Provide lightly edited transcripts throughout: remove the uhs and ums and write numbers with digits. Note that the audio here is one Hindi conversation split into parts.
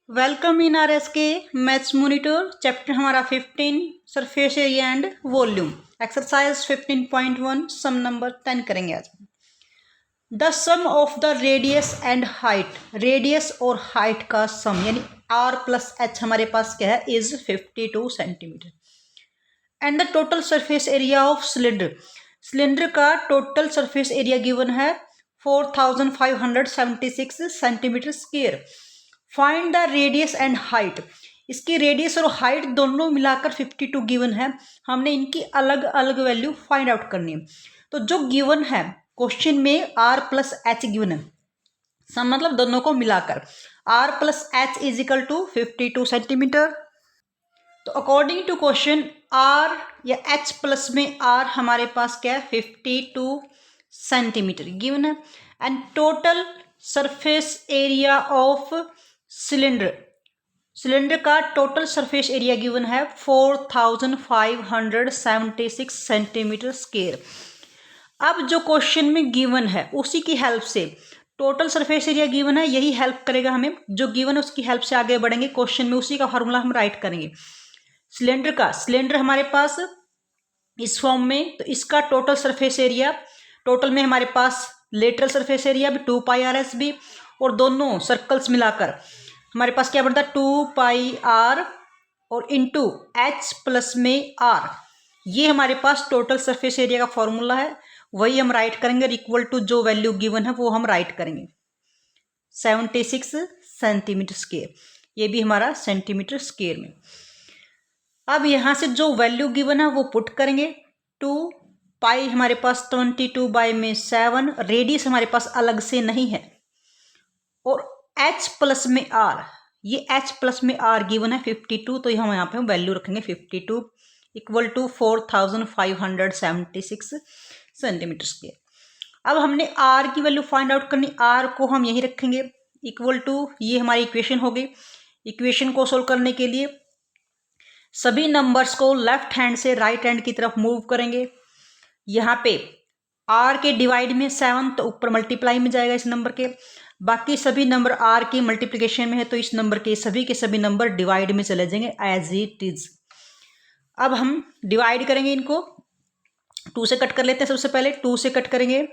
वेलकम इन आर एस के मैथ्स मॉनिटर चैप्टर हमारा 15 surface area and volume exercise 15.1 sum number 10 करेंगे आज। The sum of the radius and height, radius और हाइट का सम यानी आर प्लस एच हमारे पास क्या है is 52 centimetre and the total surface area of cylinder, cylinder का टोटल सरफेस एरिया गिवन है 4576 centimetre square. Find the radius and height, इसकी रेडियस और हाइट दोनों मिलाकर 52 गिवन है, हमने इनकी अलग अलग वैल्यू फाइंड आउट करनी है। तो जो गिवन है क्वेश्चन में आर प्लस एच गिवन है, सम मतलब दोनों को मिलाकर r plus h is equal to 52 centimetre. तो अकॉर्डिंग टू क्वेश्चन आर या एच प्लस में आर हमारे पास क्या है 52 सेंटीमीटर गिवन है and total surface area of cylinder, cylinder का टोटल सरफेस एरिया गिवन है 4576 सेंटीमीटर स्क्वायर। अब जो क्वेश्चन में गिवन है उसी की हेल्प से टोटल सरफेस एरिया गिवन है, यही हेल्प करेगा हमें, जो गिवन है उसकी हेल्प से आगे बढ़ेंगे क्वेश्चन में, उसी का फार्मूला हम राइट करेंगे। सिलेंडर का, सिलेंडर हमारे पास इस फॉर्म में, तो इसका टोटल सरफेस एरिया, टोटल में हमारे पास लेटरल सरफेस एरिया भी 2 पाई आर एस भी, और दोनों सर्कल्स मिलाकर हमारे पास क्या बढ़ता है 2 पाई आर और इंटू एच प्लस में आर, ये हमारे पास टोटल सरफेस एरिया का फॉर्मूला है, वही हम राइट करेंगे। इक्वल टू जो वैल्यू गिवन है वो हम राइट करेंगे 76 सेंटीमीटर स्क्वायर, ये भी हमारा सेंटीमीटर स्क्वायर में। अब यहाँ से जो वैल्यू गिवन है वो पुट करेंगे, 2 पाई हमारे पास 22 बाई में 7, रेडियस हमारे पास अलग से नहीं है, और h प्लस में r, ये h प्लस में r गिवन है 52, तो हम यहाँ पे वैल्यू रखेंगे 52 इक्वल टू 4576 सेंटीमीटर स्क्वायर। अब हमने r की वैल्यू फाइंड आउट करनी, r को हम यही रखेंगे इक्वल टू, ये हमारी इक्वेशन हो गई। इक्वेशन को सोल्व करने के लिए सभी नंबर्स को लेफ्ट हैंड से राइट हैंड की तरफ मूव करेंगे। यहाँ पे r के डिवाइड में 7, तो ऊपर मल्टीप्लाई में जाएगा इस नंबर के, बाकी सभी नंबर r की मल्टीप्लिकेशन में है, तो इस नंबर के सभी नंबर डिवाइड में चले जाएंगे एज इट इज। अब हम डिवाइड करेंगे इनको, 2 से कट कर लेते हैं। सबसे पहले 2 से कट करेंगे,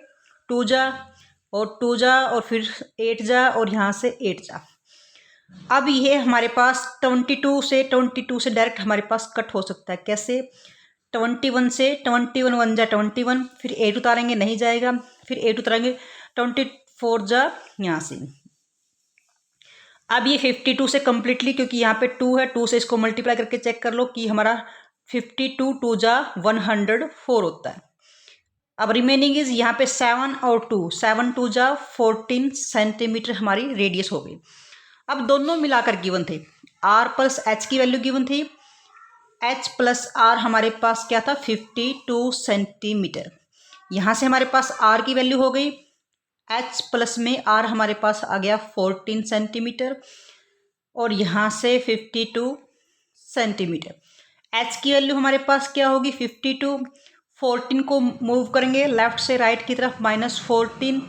2 जा और 2 जा और फिर 8 जा और यहाँ से 8 जा। अब ये हमारे पास 22 से डायरेक्ट हमारे पास कट हो सकता है, कैसे 21 से 21 1 जा 21, फिर 8 उतारेंगे नहीं जाएगा, फिर 8 उतारेंगे 24 जा यहाँ से। अब ये 52 से कम्प्लीटली, क्योंकि यहाँ पे 2 है, 2 से इसको मल्टीप्लाई करके चेक कर लो कि हमारा 52 2 जा 104 होता है। अब रिमेनिंग इज यहाँ पे 7 और 2, 7 2 जा 14 सेंटीमीटर हमारी रेडियस हो गई। अब दोनों मिलाकर गिवन थे, आर प्लस एच की वैल्यू गिवन थी, एच प्लस आर हमारे पास क्या था 52 सेंटीमीटर। यहाँ से हमारे पास आर की वैल्यू हो गई, एच प्लस में आर हमारे पास आ गया 14 सेंटीमीटर, और यहाँ से 52 सेंटीमीटर। एच की वैल्यू हमारे पास क्या होगी 52, 14 को मूव करेंगे लेफ्ट से राइट की तरफ, -14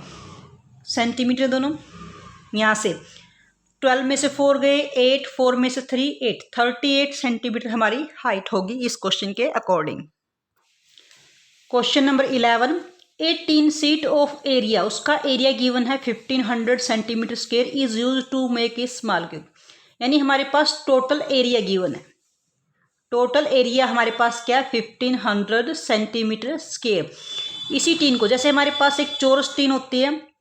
सेंटीमीटर दोनों। यहाँ से 12 में से 4 गए 8, 4 में से 3 8, 38 सेंटीमीटर हमारी हाइट होगी इस क्वेश्चन के according. Question number 11, 18 sheet of area, उसका एरिया गिवन है 1500 centimetre square is use to make a small cube, यानी हमारे पास टोटल एरिया गिवन है, टोटल एरिया हमारे पास क्या है 1500 सेंटीमीटर स्क्वायर। इसी टीन को, जैसे हमारे पास एक चौरस टीन होती है,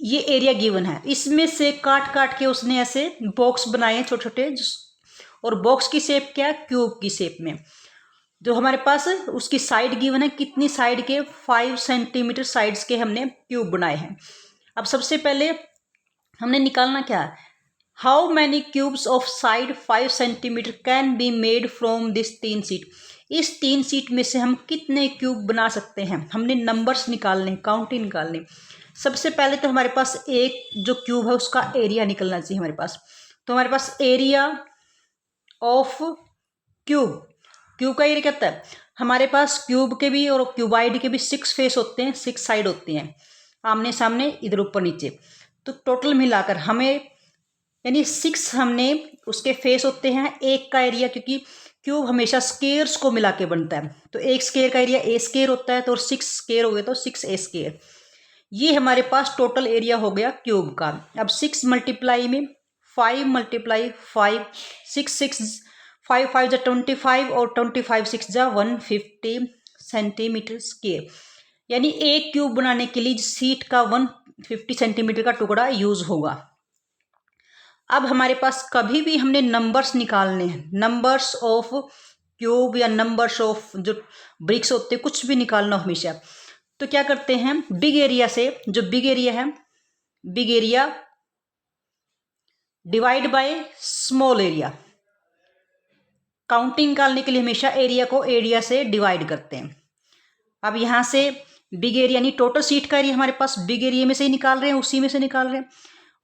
ये एरिया गिवन है, इसमें से काट काट के उसने ऐसे बॉक्स बनाए हैं छोटे छोटे, और बॉक्स की शेप क्या है क्यूब की शेप में। जो हमारे पास उसकी साइड गिवन है, कितनी साइड के 5 सेंटीमीटर साइड्स के हमने क्यूब बनाए हैं। अब सबसे पहले हमने निकालना क्या है, how many cubes of side 5 centimetre can be made from this 3 sheet, इस 3 शीट में से हम कितने क्यूब बना सकते हैं, हमने नंबर्स निकालने, काउंटिंग निकालने। सबसे पहले तो हमारे पास एक जो क्यूब है उसका एरिया निकलना चाहिए हमारे पास, तो हमारे पास एरिया ऑफ क्यूब, क्यूब का एरिया कितना है, हमारे पास क्यूब के भी और क्यूबाइड के भी 6 फेस होते हैं, 6 साइड होती हैं आमने सामने, इधर ऊपर नीचे, तो टोटल मिलाकर हमें यानी 6 हमने उसके फेस होते हैं, एक का एरिया, क्योंकि क्यूब हमेशा स्केयर्स को मिला के बनता है, तो एक स्केयर का एरिया ए स्केयर होता है, तो 6 स्केयर हो गए तो 6 ए स्केयर। ये हमारे पास टोटल एरिया हो गया क्यूब का। अब 6 मल्टीप्लाई में 5 मल्टीप्लाई 5, 6 5 5 जा 25 और 25 6 जा 150 सेंटीमीटर स्केयर। यानी एक क्यूब बनाने के लिए शीट का 150 सेंटीमीटर का टुकड़ा यूज होगा। अब हमारे पास कभी भी हमने नंबर्स निकालने हैं, नंबर्स ऑफ क्यूब या नंबर्स ऑफ जो ब्रिक्स होते हैं, कुछ भी निकालना हमेशा, तो क्या करते हैं, बिग एरिया से, जो बिग एरिया है, big area divide by small area. Counting निकालने के लिए हमेशा एरिया को एरिया से डिवाइड करते हैं। अब यहाँ से बिग एरिया यानी टोटल शीट का एरिया हमारे पास बिग एरिया में से ही निकाल रहे हैं, उसी में से निकाल रहे हैं,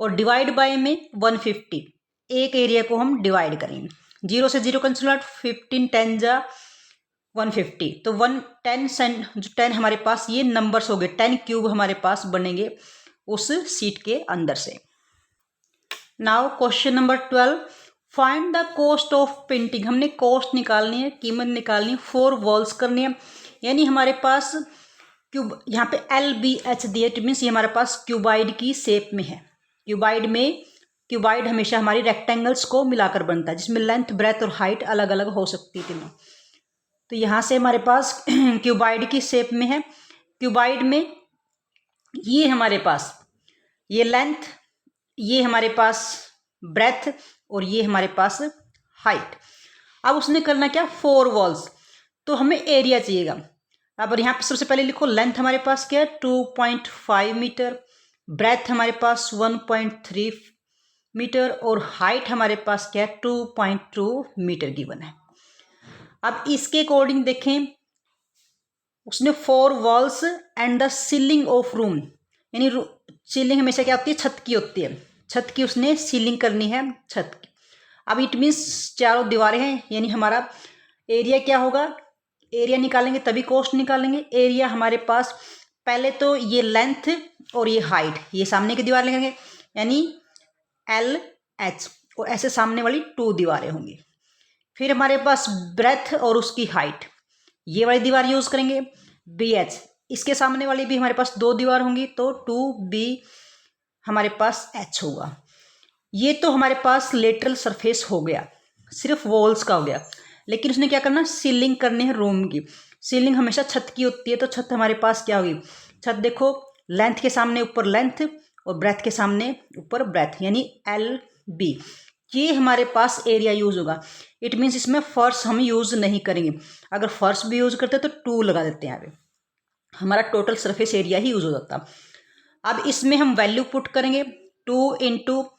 और डिवाइड बाय में 150, एक एरिया को हम डिवाइड करेंगे। 0 से 0 कैंसिल, 15 10 जा 150, तो 10 हमारे पास ये नंबर्स हो गए, 10 क्यूब हमारे पास बनेंगे उस सीट के अंदर से। Now question number 12, find the cost of painting. हमने कॉस्ट निकालनी है, कीमत निकालनी है, 4 वॉल्स करनी है। यानी हमारे पास क्यूब, यहाँ पे LBH दिए, इट मीन्स ये हमारे पास क्यूबाइड की शेप में है। क्यूबाइड हमेशा हमारी रेक्टेंगल्स को मिलाकर बनता है, जिसमें लेंथ ब्रेथ और हाइट अलग अलग हो सकती है तीनों। तो यहाँ से हमारे पास क्यूबाइड की शेप में है। क्यूबाइड में ये हमारे पास ये लेंथ, ये हमारे पास ब्रेथ और ये हमारे पास हाइट। अब उसने करना क्या, 4 वॉल्स, तो हमें एरिया चाहिएगा। अब यहाँ पे सबसे पहले लिखो, लेंथ हमारे पास क्या है 2.5 मीटर, ब्रेथ हमारे पास 1.3 मीटर और हाइट हमारे पास क्या है 2.2 मीटर गिवन है। अब इसके अकॉर्डिंग देखें, उसने 4 walls and the ceiling of room, यानी सीलिंग हमेशा क्या होती है, छत की होती है, छत की उसने सीलिंग करनी है, छत की। अब इट मीन्स चारों दीवारें हैं, यानी हमारा एरिया क्या होगा, एरिया निकालेंगे तभी कॉस्ट निकालेंगे। एरिया हमारे पास पहले तो ये लेंथ और ये हाइट, ये सामने की दीवार लगेंगे, यानी LH, और ऐसे सामने वाली 2 दीवारें होंगी। फिर हमारे पास ब्रेथ और उसकी हाइट, ये वाली दीवार यूज करेंगे, BH, इसके सामने वाली भी हमारे पास 2 दीवार होंगी, तो 2B हमारे पास H होगा। ये तो हमारे पास लेटरल सरफेस हो गया, सिर्फ वॉल्स का हो गया। लेकिन उसने क्या करना, सीलिंग करनी है रूम की। सीलिंग हमेशा छत की होती है, तो छत हमारे पास क्या होगी, छत देखो, लेंथ के सामने ऊपर लेंथ और ब्रेथ के सामने ऊपर ब्रेथ, यानी LB। ये हमारे पास एरिया यूज होगा। इट मीन्स इसमें फर्श हम यूज नहीं करेंगे, अगर फर्श भी यूज करते तो 2 लगा देते हैं, यहाँ पे हमारा टोटल सरफेस एरिया ही यूज हो जाता। अब इसमें हम वैल्यू पुट करेंगे, 2 इंटू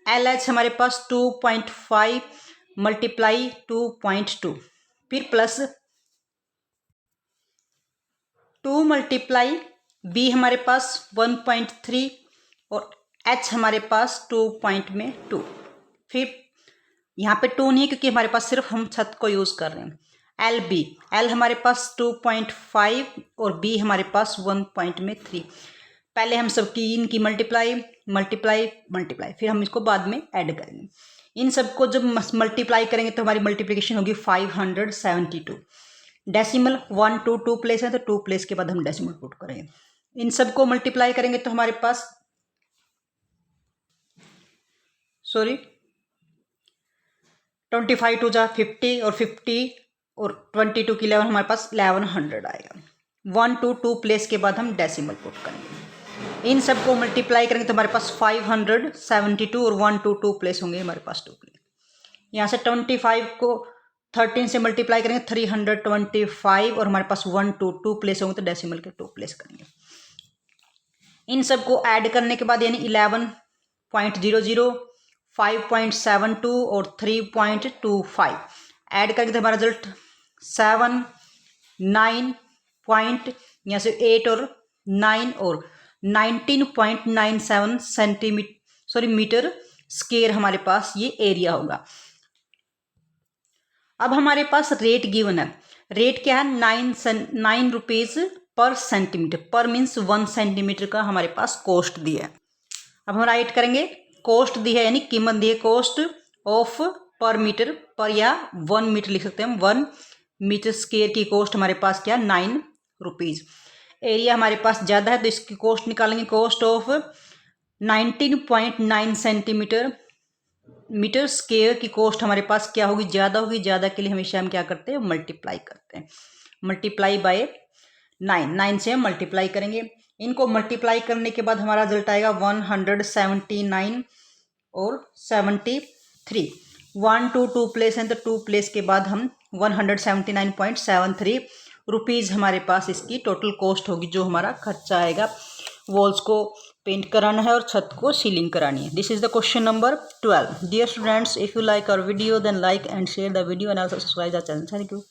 LH हमारे पास 2.5 मल्टीप्लाई 2.2, फिर प्लस 2 मल्टीप्लाई B हमारे पास 1.3 और H हमारे पास 2.2। फिर यहाँ पे 2 नहीं है क्योंकि हमारे पास सिर्फ हम छत को यूज कर रहे हैं। LB, L हमारे पास 2.5 और B हमारे पास 1.3। पहले हम सबकी इनकी मल्टीप्लाई, फिर हम इसको बाद में ऐड करेंगे। इन सबको जब मल्टीप्लाई करेंगे तो हमारी मल्टीप्लिकेशन होगी 572। डेसिमल 1 2 2 प्लेस है, तो 2 प्लेस के बाद हम डेसिमल पुट करेंगे। इन सबको मल्टीप्लाई करेंगे तो हमारे पास 25 2 जा 50 और 50 और 22 की 11 हमारे पास 1100 आएगा। 1 2 2 प्लेस के बाद हम डेसिमल पुट करेंगे। इन सबको मल्टीप्लाई करेंगे तो हमारे पास 572 और 1 2 2 प्लेस होंगे हमारे पास 2 प्लेस। यहाँ से 25 को 13 से मल्टीप्लाई करेंगे 325 और हमारे पास 1 2 2 प्लेस होंगे तो डेसिमल के 2 प्लेस करेंगे। इन सबको ऐड करने के बाद यानी 11.00, 5.72 और 3.25 ऐड करके तो हमारा रिजल्ट 7 9 पॉइंट, यहाँ से 8 और 9 और 19.97 मीटर स्क्वायर हमारे पास ये एरिया होगा। अब हमारे पास रेट गिवन है, रेट क्या है 9 रुपीज पर सेंटीमीटर, पर मीन्स 1 सेंटीमीटर का हमारे पास कॉस्ट दिया है। अब हम राइट करेंगे कॉस्ट दी है यानी कीमत दी है, कॉस्ट ऑफ पर मीटर, पर या 1 मीटर लिख सकते हैं हम, 1 मीटर स्क्वायर की कॉस्ट हमारे पास क्या 9 रुपीज़। एरिया हमारे पास ज़्यादा है तो इसकी कॉस्ट निकालेंगे, cost of 19.9 centimetre metre square की कॉस्ट हमारे पास क्या होगी, ज़्यादा होगी। ज़्यादा के लिए हमेशा हम क्या करते हैं, मल्टीप्लाई करते हैं, मल्टीप्लाई बाय 9 से हम मल्टीप्लाई करेंगे। इनको मल्टीप्लाई करने के बाद हमारा रिजल्ट आएगा 179 और 73। 1 to 2 प्लेस हैं तो 2 प्लेस के बाद हम 179.73 रुपीज़ हमारे पास इसकी टोटल कॉस्ट होगी, जो हमारा खर्चा आएगा। वॉल्स को पेंट कराना है और छत को सीलिंग करानी है। This is the question number 12। Dear students, if you like our video then like and share the video and also subscribe the channel. Thank you.